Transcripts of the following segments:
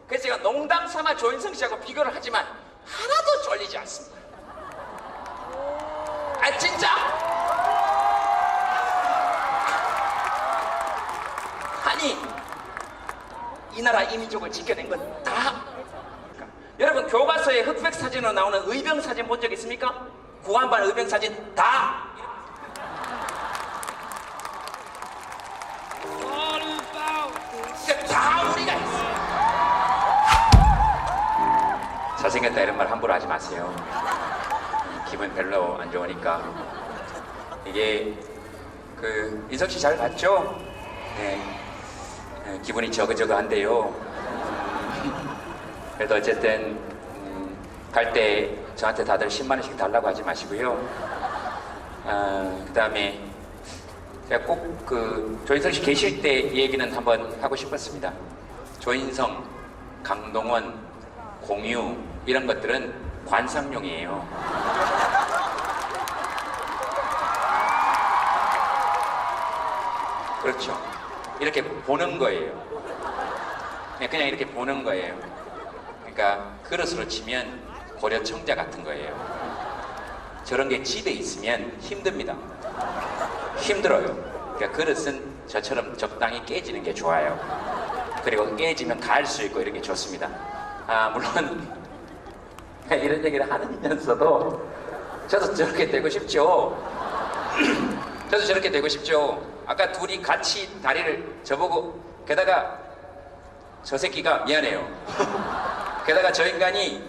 그래서 제가 농담 삼아 조인성 씨하고 비교를 하지만 하나도 쫄리지 않습니다. 아 진짜? 아니 이 나라 이민족을 지켜낸 건 다 여러분 교과서에 흑백 사진으로 나오는 의병 사진 본 적 있습니까? 구한반 의병 사진 다 우리가 했어요. 잘생겼다 이런 말 함부로 하지 마세요. 기분 별로 안 좋으니까. 이게 인석 씨 잘 봤죠? 네. 기분이 저그저그한데요. 그래도 어쨌든 갈 때 저한테 다들 10만 원씩 달라고 하지 마시고요. 그 다음에 제가 꼭 조인성 씨 계실 때 이 얘기는 한번 하고 싶었습니다. 조인성, 강동원, 공유 이런 것들은 관상용이에요. 그렇죠. 이렇게 보는 거예요. 그냥 이렇게 보는 거예요. 그러니까 그릇으로 치면 고려 청자 같은 거예요. 저런 게 집에 있으면 힘듭니다. 힘들어요. 그러니까 그릇은 저처럼 적당히 깨지는 게 좋아요. 그리고 깨지면 갈 수 있고 이런 게 좋습니다. 물론 이런 얘기를 하면서도 저도 저렇게 되고 싶죠. 저도 저렇게 되고 싶죠. 아까 둘이 같이 다리를 저보고 게다가 저 새끼가 미안해요. 게다가 저 인간이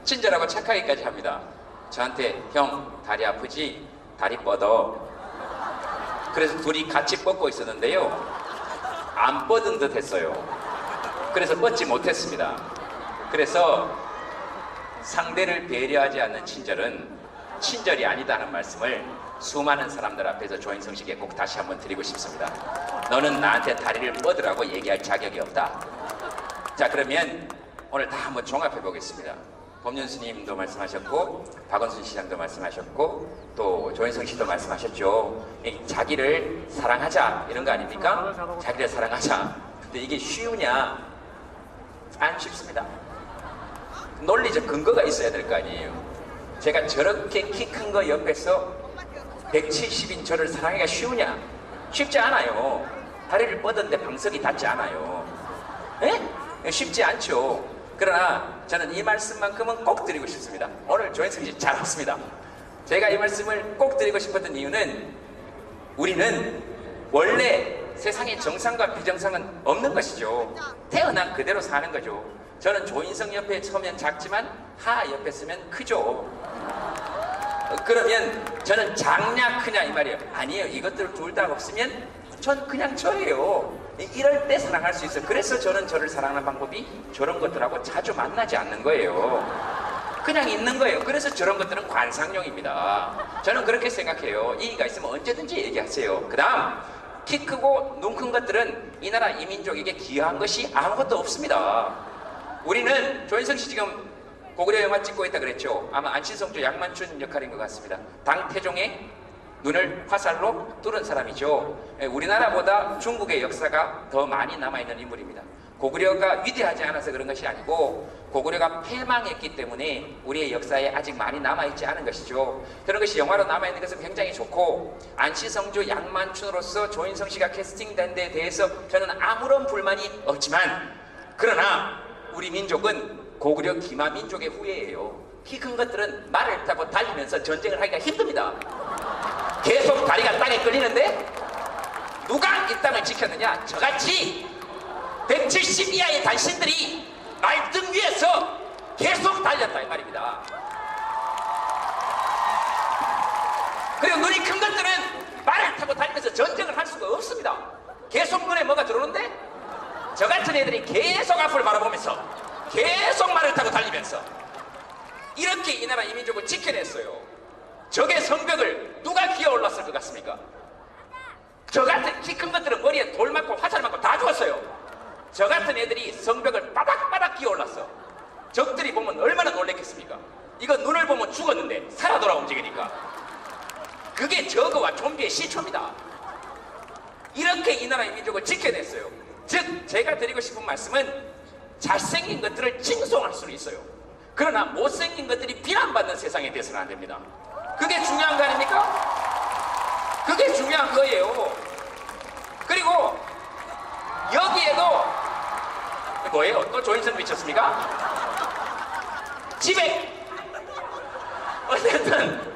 친절하고 착하기까지 합니다. 저한테 형 다리 아프지? 다리 뻗어. 그래서 둘이 같이 뻗고 있었는데요. 안 뻗은 듯 했어요. 그래서 뻗지 못했습니다. 그래서 상대를 배려하지 않는 친절은 친절이 아니다는 말씀을 수많은 사람들 앞에서 조인성 씨에게 꼭 다시 한번 드리고 싶습니다. 너는 나한테 다리를 뻗으라고 얘기할 자격이 없다. 자, 그러면 오늘 다 한번 종합해 보겠습니다. 법륜 스님도 말씀하셨고 박원순 시장도 말씀하셨고 또 조인성 씨도 말씀하셨죠. 자기를 사랑하자 이런 거 아닙니까? 자기를 사랑하자. 근데 이게 쉬우냐? 안 쉽습니다. 논리적 근거가 있어야 될 거 아니에요. 제가 저렇게 키 큰 거 옆에서 170인 저를 사랑하기가 쉬우냐? 쉽지 않아요. 다리를 뻗었는데 방석이 닿지 않아요. 에? 쉽지 않죠. 그러나 저는 이 말씀만큼은 꼭 드리고 싶습니다. 오늘 조인성 씨 잘 왔습니다. 제가 이 말씀을 꼭 드리고 싶었던 이유는 우리는 원래 세상에 정상과 비정상은 없는 것이죠. 태어난 그대로 사는 거죠. 저는 조인성 옆에 서면 작지만 하 옆에 서면 크죠. 그러면 저는 작냐 크냐 이 말이에요. 아니에요. 이것들 둘 다 없으면 전 그냥 저예요. 이럴 때 사랑할 수 있어요. 그래서 저는 저를 사랑하는 방법이 저런 것들하고 자주 만나지 않는 거예요. 그냥 있는 거예요. 그래서 저런 것들은 관상용입니다. 저는 그렇게 생각해요. 이의가 있으면 언제든지 얘기하세요. 그 다음 키 크고 눈 큰 것들은 이 나라 이민족에게 기여한 것이 아무것도 없습니다. 우리는 조인성 씨 지금 고구려 영화 찍고 있다 그랬죠. 아마 안신성조 양만춘 역할인 것 같습니다. 당태종의 눈을 화살로 뚫은 사람이죠. 우리나라보다 중국의 역사가 더 많이 남아있는 인물입니다. 고구려가 위대하지 않아서 그런 것이 아니고 고구려가 패망했기 때문에 우리의 역사에 아직 많이 남아있지 않은 것이죠. 그런 것이 영화로 남아있는 것은 굉장히 좋고 안시성조 양만춘으로서 조인성 씨가 캐스팅된 데에 대해서 저는 아무런 불만이 없지만 그러나 우리 민족은 고구려 기마 민족의 후예예요. 키 큰 것들은 말을 타고 달리면서 전쟁을 하기가 힘듭니다. 계속 다리가 땅에 끌리는데 누가 이 땅을 지켰느냐? 저같이 170 이하의 단신들이 말등 위에서 계속 달렸다 이 말입니다. 그리고 눈이 큰 것들은 말을 타고 달리면서 전쟁을 할 수가 없습니다. 계속 눈에 뭐가 들어오는데 저 같은 애들이 계속 앞을 바라보면서 계속 말을 타고 달리면서 이렇게 이 나라 이민족을 지켜냈어요. 적의 성벽을 누가 기어올랐을 것 같습니까? 저 같은 키 큰 것들은 머리에 돌 맞고 화살 맞고 다 죽었어요. 저 같은 애들이 성벽을 바닥바닥 기어올랐어. 적들이 보면 얼마나 놀랬겠습니까? 이거 눈을 보면 죽었는데 살아 돌아 움직이니까. 그게 저거와 좀비의 시초입니다. 이렇게 이 나라 이민족을 지켜냈어요. 즉 제가 드리고 싶은 말씀은 잘생긴 것들을 칭송할 수는 있어요. 그러나 못생긴 것들이 비난받는 세상에 돼서는 안 됩니다. 그게 중요한 거 아닙니까? 그게 중요한 거예요. 그리고 여기에도 뭐예요? 또 조인성 미쳤습니까? 집에 어쨌든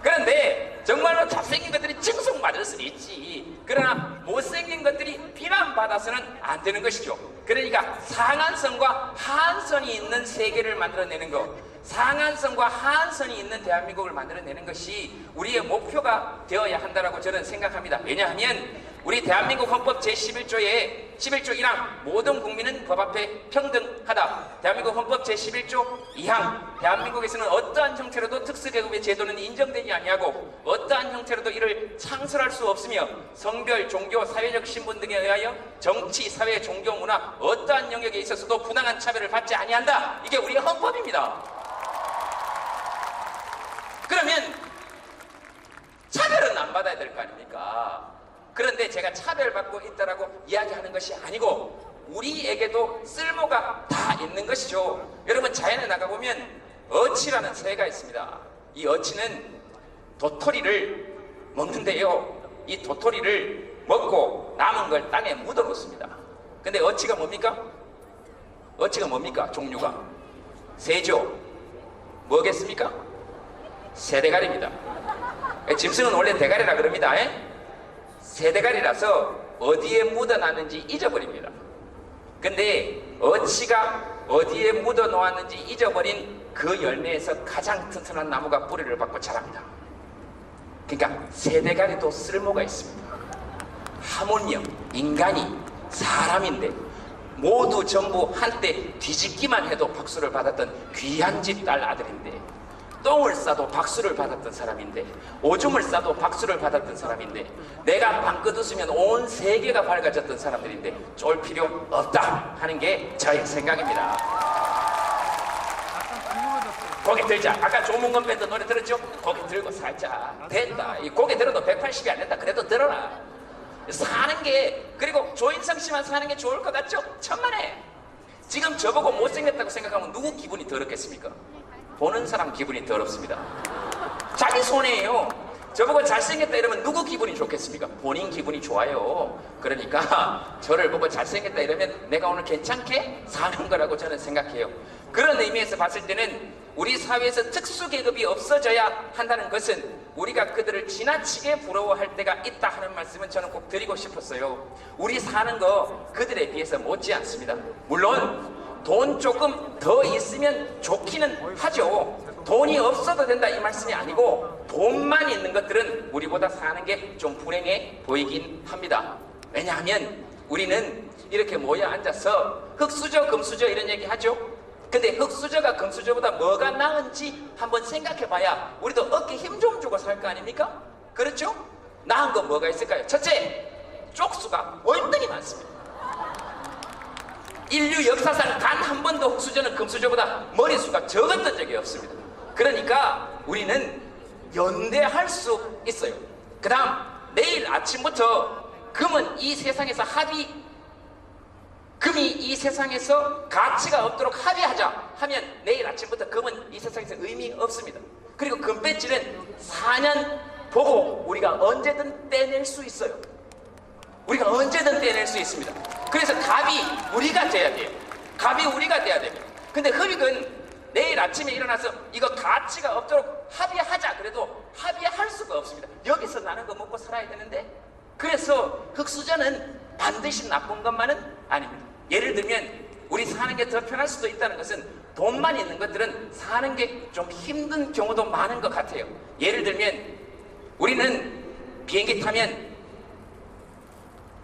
그런데 정말로 잘생긴 것들이 칭송받을 수는 있지. 그러나 못생긴 것들이 비난받아서는 안 되는 것이죠. 그러니까 상한선과 하한선이 있는 세계를 만들어내는 것, 상한선과 하한선이 있는 대한민국을 만들어내는 것이 우리의 목표가 되어야 한다고 저는 생각합니다. 왜냐하면 우리 대한민국 헌법 제11조에 11조 1항 모든 국민은 법 앞에 평등하다. 대한민국 헌법 제11조 2항 대한민국에서는 어떠한 형태로도 특수계급의 제도는 인정되지 아니하고 어떠한 형태로도 이를 창설할 수 없으며 성별, 종교, 사회적 신분 등에 의하여 정치, 사회, 종교, 문화 어떠한 영역에 있어서도 부당한 차별을 받지 아니한다. 이게 우리의 헌법입니다. 그러면 차별은 안 받아야 될 거 아닙니까? 그런데 제가 차별받고 있다라고 이야기하는 것이 아니고 우리에게도 쓸모가 다 있는 것이죠. 여러분 자연에 나가보면 어치라는 새가 있습니다. 이 어치는 도토리를 먹는데요. 이 도토리를 먹고 남은 걸 땅에 묻어 놓습니다. 근데 어치가 뭡니까? 어치가 뭡니까? 종류가 새죠. 뭐겠습니까? 새대가리입니다. 짐승은 원래 대가리라 그럽니다. 새대가리라서 어디에 묻어놨는지 잊어버립니다. 근데 어치가 어디에 묻어 놓았는지 잊어버린 그 열매에서 가장 튼튼한 나무가 뿌리를 받고 자랍니다. 그러니까 새대가리도 쓸모가 있습니다. 하물며 인간이 사람인데 모두 전부 한때 뒤집기만 해도 박수를 받았던 귀한 집 딸 아들인데 똥을 싸도 박수를 받았던 사람인데 오줌을 싸도 박수를 받았던 사람인데 내가 방긋 웃으면 온 세계가 밝아졌던 사람들인데 쫄 필요 없다 하는 게 저의 생각입니다. 고개 들자. 아까 조문건 밴드 노래 들었죠? 고개 들고 살짝 됐다. 이 고개 들어도 180이 안 된다. 그래도 들어라. 사는 게 그리고 조인성 씨만 사는 게 좋을 것 같죠? 천만에. 지금 저보고 못생겼다고 생각하면 누구 기분이 더럽겠습니까? 보는 사람 기분이 더럽습니다. 자기 손해예요. 저보고 잘생겼다 이러면 누구 기분이 좋겠습니까? 본인 기분이 좋아요. 그러니까 저를 보고 잘생겼다 이러면 내가 오늘 괜찮게 사는 거라고 저는 생각해요. 그런 의미에서 봤을 때는 우리 사회에서 특수계급이 없어져야 한다는 것은 우리가 그들을 지나치게 부러워할 때가 있다 하는 말씀은 저는 꼭 드리고 싶었어요. 우리 사는 거 그들에 비해서 못지 않습니다. 물론 돈 조금 더 있으면 좋기는 하죠. 돈이 없어도 된다 이 말씀이 아니고 돈만 있는 것들은 우리보다 사는 게 좀 불행해 보이긴 합니다. 왜냐하면 우리는 이렇게 모여 앉아서 흙수저 금수저 이런 얘기 하죠. 근데 흙수저가 금수저보다 뭐가 나은지 한번 생각해 봐야 우리도 어깨 힘 좀 주고 살 거 아닙니까? 그렇죠? 나은 건 뭐가 있을까요? 첫째, 쪽수가 월등히 많습니다. 인류 역사상 단 한 번도 흙수저는 금수저보다 머리수가 적었던 적이 없습니다. 그러니까 우리는 연대할 수 있어요. 그 다음 내일 아침부터 금은 이 세상에서 금이 이 세상에서 가치가 없도록 합의하자 하면 내일 아침부터 금은 이 세상에서 의미 없습니다. 그리고 금배지는 4년 보고 우리가 언제든 떼낼 수 있어요. 우리가 언제든 떼낼 수 있습니다. 그래서 갑이 우리가 돼야 돼요. 갑이 우리가 돼야 됩니다. 근데 흙은 내일 아침에 일어나서 이거 가치가 없도록 합의하자 그래도 합의할 수가 없습니다. 여기서 나는 거 먹고 살아야 되는데. 그래서 흙수저는 반드시 나쁜 것만은 아닙니다. 예를 들면 우리 사는 게 더 편할 수도 있다는 것은 돈만 있는 것들은 사는 게 좀 힘든 경우도 많은 것 같아요. 예를 들면 우리는 비행기 타면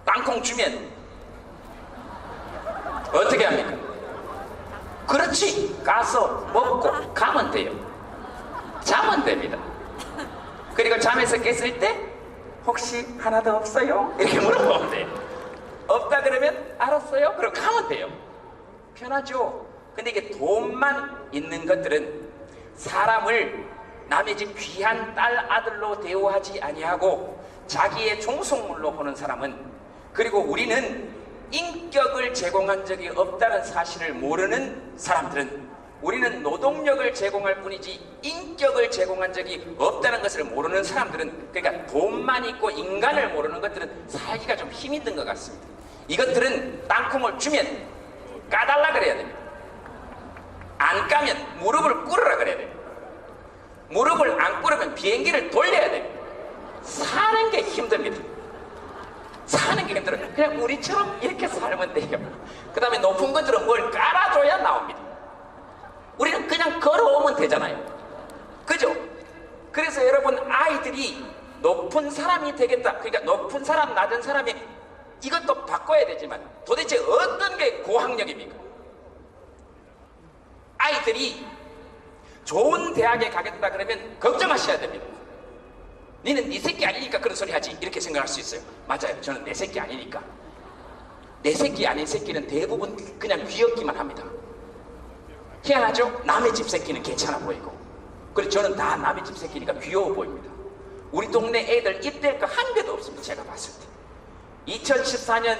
땅콩 주면 어떻게 합니까? 그렇지, 가서 먹고 가면 돼요. 자면 됩니다. 그리고 잠에서 깼을 때 혹시 하나 더 없어요? 이렇게 물어보면 돼요. 없다 그러면 알았어요? 그럼 가면 돼요. 편하죠. 근데 이게 돈만 있는 것들은 사람을 남의 집 귀한 딸 아들로 대우하지 아니하고 자기의 종속물로 보는 사람은, 그리고 우리는 인격을 제공한 적이 없다는 사실을 모르는 사람들은, 우리는 노동력을 제공할 뿐이지 인격을 제공한 적이 없다는 것을 모르는 사람들은, 그러니까 돈만 있고 인간을 모르는 것들은 살기가 좀 힘이 든 것 같습니다. 이것들은 땅콩을 주면 까달라 그래야 됩니다. 안 까면 무릎을 꿇으라 그래야 됩니다. 무릎을 안 꿇으면 비행기를 돌려야 됩니다. 사는 게 힘듭니다. 사는 게 힘들어요. 그냥 우리처럼 이렇게 살면 돼요. 그 다음에 높은 것들은 뭘 깔아줘야 나옵니다. 우리는 그냥 걸어오면 되잖아요. 그죠? 그래서 여러분, 아이들이 높은 사람이 되겠다, 그러니까 높은 사람, 낮은 사람이, 이것도 바꿔야 되지만 도대체 어떤 게 고학력입니까? 아이들이 좋은 대학에 가겠다 그러면 걱정하셔야 됩니다. 니는 네 새끼 아니니까 그런 소리 하지, 이렇게 생각할 수 있어요. 맞아요. 저는 내 새끼 아니니까. 내 새끼 아닌 새끼는 대부분 그냥 귀엽기만 합니다. 희한하죠? 남의 집 새끼는 괜찮아 보이고, 그리고 저는 다 남의 집 새끼니까 귀여워 보입니다. 우리 동네 애들 입댈 거 한 개도 없습니다. 제가 봤을 때 2014년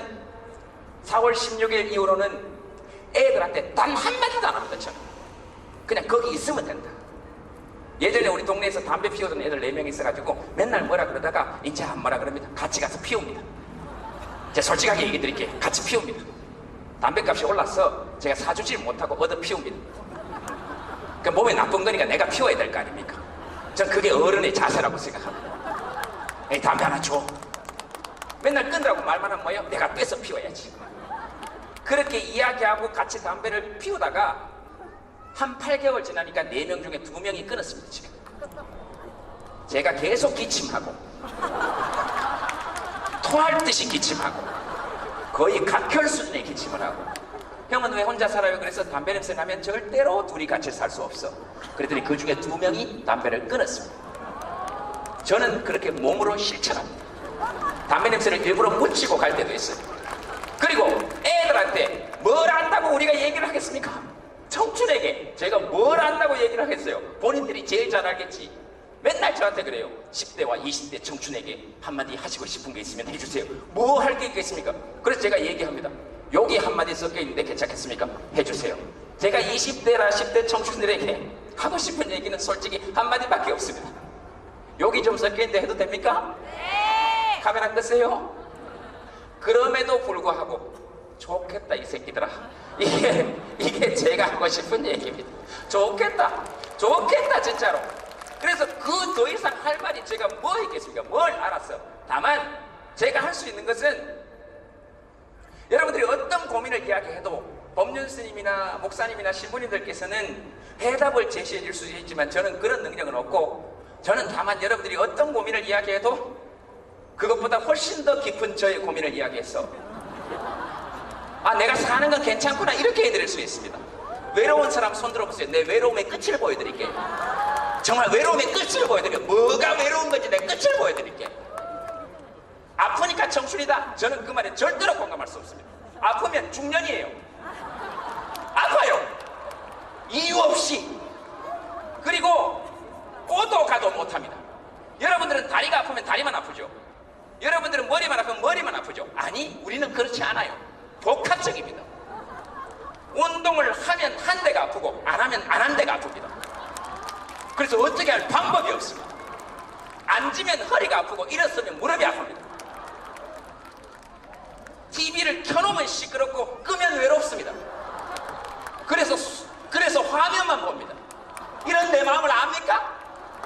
4월 16일 이후로는 애들한테 단 한마디도 안 합니다. 저는 그냥 거기 있으면 된다. 예전에 우리 동네에서 담배 피우던 애들 4명 있어가지고 맨날 뭐라 그러다가 이제 안 뭐라 그럽니다. 같이 가서 피웁니다. 제가 솔직하게 얘기 드릴게요. 같이 피웁니다. 담배값이 올라서 제가 사주질 못하고 얻어 피웁니다. 그 몸에 나쁜 거니까 내가 피워야 될 거 아닙니까? 전 그게 어른의 자세라고 생각합니다. 에이, 담배 하나 줘. 맨날 끈다고 말만 하면 뭐예요? 내가 뺏어 피워야지. 그렇게 이야기하고 같이 담배를 피우다가 한 8개월 지나니까 4명 중에 2명이 끊었습니다. 지금 제가 계속 기침하고 토할 듯이 기침하고 거의 각혈 수준의 기침을 하고, 형은 왜 혼자 살아요? 그래서 담배 냄새 나면 절대로 둘이 같이 살 수 없어. 그랬더니 그 중에 2명이 담배를 끊었습니다. 저는 그렇게 몸으로 실천합니다. 담배 냄새를 일부러 묻히고 갈 때도 있어요. 그리고 애들한테 뭘 안다고 우리가 얘기를 하겠습니까? 청춘에게 제가 뭘 안다고 얘기를 하겠어요? 본인들이 제일 잘 알겠지. 맨날 저한테 그래요. 10대와 20대 청춘에게 한마디 하시고 싶은 게 있으면 해주세요. 뭐 할 게 있겠습니까? 그래서 제가 얘기합니다. 여기 한마디 섞여 있는데 괜찮겠습니까? 해주세요. 제가 20대나 10대 청춘들에게 하고 싶은 얘기는 솔직히 한마디밖에 없습니다. 여기 좀 섞여 있는데 해도 됩니까? 네. 카메라 끄세요. 그럼에도 불구하고 좋겠다 이 새끼들아. 이게 제가 하고 싶은 얘기입니다. 좋겠다 진짜로. 그래서 그 더 이상 할 말이 제가 뭐 있겠습니까? 뭘 알았어. 다만 제가 할 수 있는 것은, 여러분들이 어떤 고민을 이야기해도 법륜 스님이나 목사님이나 신부님들께서는 해답을 제시해 줄 수 있지만 저는 그런 능력은 없고, 저는 다만 여러분들이 어떤 고민을 이야기해도 그것보다 훨씬 더 깊은 저의 고민을 이야기해서, 아, 내가 사는 건 괜찮구나, 이렇게 해드릴 수 있습니다. 외로운 사람 손 들어보세요. 내 외로움의 끝을 보여드릴게요. 정말 외로움의 끝을 보여드려요. 뭐가 외로운 건지 내 끝을 보여드릴게요. 아프니까 청춘이다, 저는 그 말에 절대로 공감할 수 없습니다. 아프면 중년이에요. 아파요, 이유 없이. 그리고 오도 가도 못합니다. 여러분들은 다리가 아프면 다리만 아프죠. 여러분들은 머리만 아프면 머리만 아프죠. 아니, 우리는 그렇지 않아요. 복합적입니다. 운동을 하면 한 대가 아프고 안 하면 안 한 대가 아픕니다. 그래서 어떻게 할 방법이 없습니다. 앉으면 허리가 아프고 일어서면 무릎이 아픕니다. TV를 켜놓으면 시끄럽고 끄면 외롭습니다. 그래서 화면만 봅니다. 이런 내 마음을 압니까?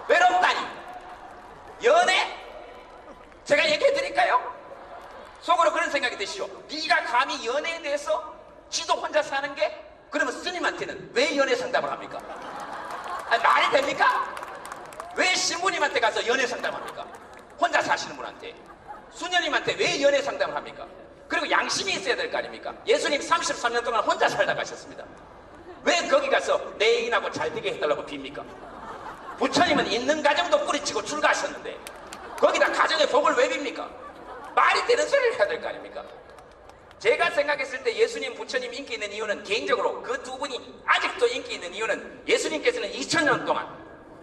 외롭다니. 연애? 제가 얘기해 드릴까요? 속으로 그런 생각이 드시오. 네가 감히 연애에 대해서 지도 혼자 사는 게? 그러면 스님한테는 왜 연애 상담을 합니까? 아니, 말이 됩니까? 왜 신부님한테 가서 연애 상담합니까? 혼자 사시는 분한테. 수녀님한테 왜 연애 상담을 합니까? 그리고 양심이 있어야 될 거 아닙니까? 예수님 33년 동안 혼자 살다 가셨습니다. 왜 거기 가서 내 애인하고 잘 되게 해달라고 빕니까? 부처님은 있는 가정도 뿌리치고 출가하셨는데 거기다 가정의 복을 왜 빕니까? 말이 되는 소리를 해야 될 거 아닙니까? 제가 생각했을 때 예수님, 부처님 인기 있는 이유는, 개인적으로 그 두 분이 아직도 인기 있는 이유는, 예수님께서는 2000년 동안,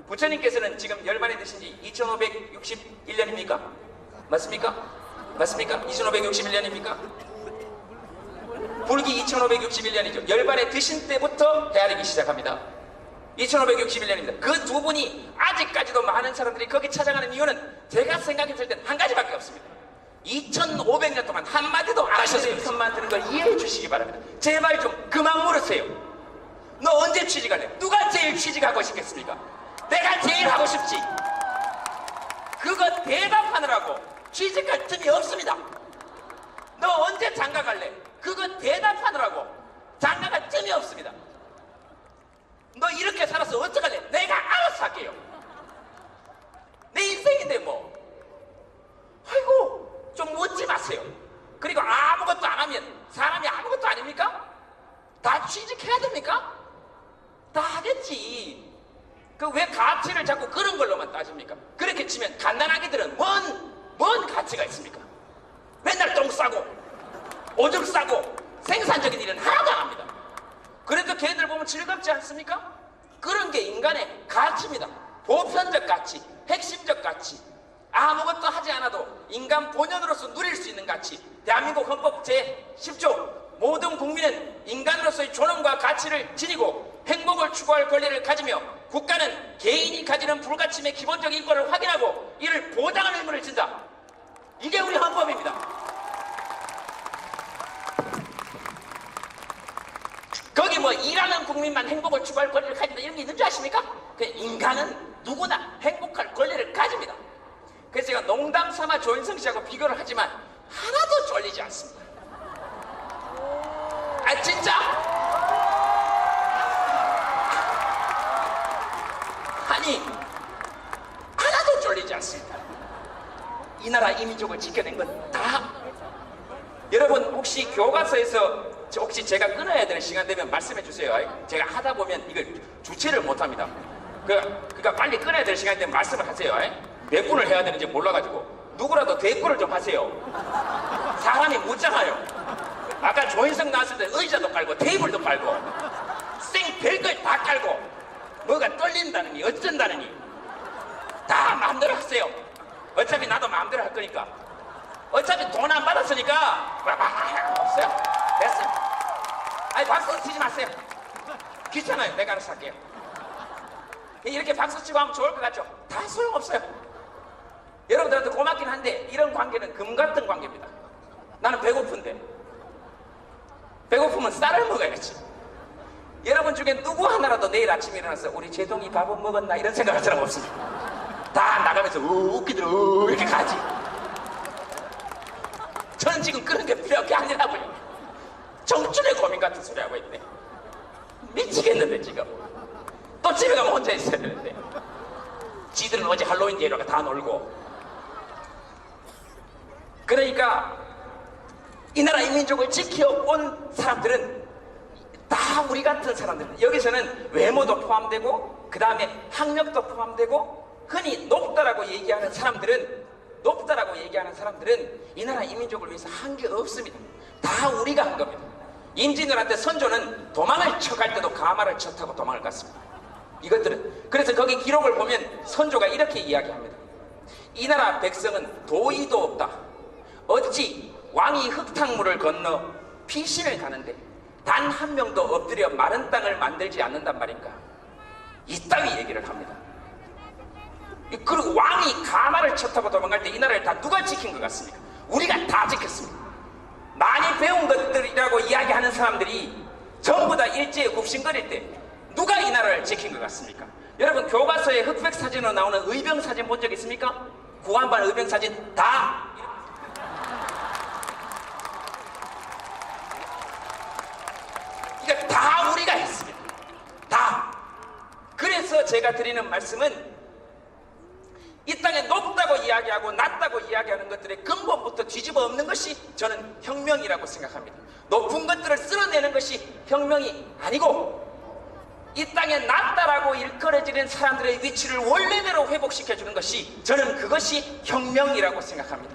부처님께서는 지금 열반이 되신 지 2561년입니까? 맞습니까? 2561년입니까? 불기 2561년이죠. 열반에 드신 때부터 헤아리기 시작합니다. 2561년입니다. 그 두 분이 아직까지도 많은 사람들이 거기 찾아가는 이유는 제가 생각했을 때는 한 가지밖에 없습니다. 2500년 동안 한마디도 안 하셨어요. 편만 드는 걸 이해해 주시기 바랍니다. 제발 좀 그만 물으세요. 너 언제 취직할래? 누가 제일 취직하고 싶겠습니까? 내가 제일 하고 싶지. 그거 대답하느라고 취직할 틈이 없습니다. 너 언제 장가 갈래? 그거 대답하느라고 장가갈 틈이 없습니다. 너 이렇게 살아서 어떡할래? 내가 알아서 할게요. 내 인생인데 뭐. 아이고 좀 묻지 마세요. 그리고 아무것도 안 하면 사람이 아무것도 아닙니까? 다 취직해야 됩니까? 다 하겠지. 그 왜 가치를 자꾸 그런 걸로만 따집니까? 그렇게 치면 갓난아기들은 뭔 가치가 있습니까? 맨날 똥 싸고 오줌 싸고 생산적인 일은 하나도 안 합니다. 그래도 걔들 보면 즐겁지 않습니까? 그런 게 인간의 가치입니다. 보편적 가치, 핵심적 가치, 아무것도 하지 않아도 인간 본연으로서 누릴 수 있는 가치. 대한민국 헌법 제10조 모든 국민은 인간으로서의 존엄과 가치를 지니고 행복을 추구할 권리를 가지며 국가는 개인이 가지는 불가침의 기본적 인권을 확인하고 이를 보장하는 의무를 진다. 이게 우리 헌법입니다. 거기 뭐 일하는 국민만 행복을 추구할 권리를 가진다 이런 게 있는 줄 아십니까? 인간은 누구나 행복할 권리를 가집니다. 그래서 제가 농담 삼아 조인성 씨하고 비교를 하지만 하나도 쫄리지 않습니다. 아 진짜? 아니 하나도 쫄리지 않습니다. 이 나라 이민족을 지켜낸 건 다 여러분 혹시 교과서에서 혹시 제가 끊어야 되는 시간 되면 말씀해 주세요. 제가 하다 보면 이걸 주체를 못 합니다. 그러니까 빨리 끊어야 될 시간 되면 말씀을 하세요. 몇 분을 해야 되는지 몰라가지고 누구라도 대꾸를 좀 하세요. 사람이 묻잖아요. 아까 조인성 나왔을 때 의자도 깔고 테이블도 깔고 생 별걸 다 깔고 뭐가 떨린다느니 어쩐다느니 다 마음대로 하세요. 어차피 나도 마음대로 할 거니까. 어차피 돈 안 받았으니까 없어요. 됐어요. 아니 박수 치지 마세요. 귀찮아요. 내가 알아서 할게요. 이렇게 박수 치고 하면 좋을 것 같죠? 다 소용없어요. 여러분들한테 고맙긴 한데 이런 관계는 금 같은 관계입니다. 나는 배고픈데 배고프면 쌀을 먹어야지. 여러분 중에 누구 하나라도 내일 아침에 일어나서 우리 제동이 밥은 먹었나 이런 생각할 사람 없습니다. 다 나가면서 웃기들 이렇게 가지. 저는 지금 그런 게 필요한 게 아니라고요. 정춘의 고민 같은 소리 하고 있네. 미치겠는데 지금. 또 집에 가면 혼자 있어야 되는데. 지들은 어제 할로윈 예로가 다 놀고. 그러니까 이 나라 인민족을 지켜온 사람들은 다 우리 같은 사람들은 여기서는 외모도 포함되고 그 다음에 학력도 포함되고 흔히 높다라고 얘기하는 사람들은 이 나라 인민족을 위해서 한 게 없습니다. 다 우리가 한 겁니다. 임진왜란때 선조는 도망을 쳐갈 때도 가마를 쳐 타고 도망을 갔습니다. 이것들은 그래서 거기 기록을 보면 선조가 이렇게 이야기합니다. 이 나라 백성은 도의도 없다. 어찌 왕이 흙탕물을 건너 피신을 가는데 단 한 명도 엎드려 마른 땅을 만들지 않는단 말인가. 이따위 얘기를 합니다. 그리고 왕이 가마를 쳐 타고 도망갈 때 이 나라를 다 누가 지킨 것 같습니까? 우리가 다 지켰습니다. 많이 배운 것들이라고 이야기하는 사람들이 전부 다 일제에 굽신거릴 때 누가 이 나라를 지킨 것 같습니까? 여러분 교과서에 흑백 사진으로 나오는 의병 사진 본 적 있습니까? 구한반 의병 사진 다 이거 다 우리가 했습니다. 다. 그래서 제가 드리는 말씀은 이 땅에 높다고 이야기하고 낮다고 이야기하는 것들의 근본부터 뒤집어 엎는 것이 저는 혁명이라고 생각합니다. 높은 것들을 쓸어내는 것이 혁명이 아니고 이 땅에 낮다라고 일컬어지는 사람들의 위치를 원래대로 회복시켜주는 것이 저는 그것이 혁명이라고 생각합니다.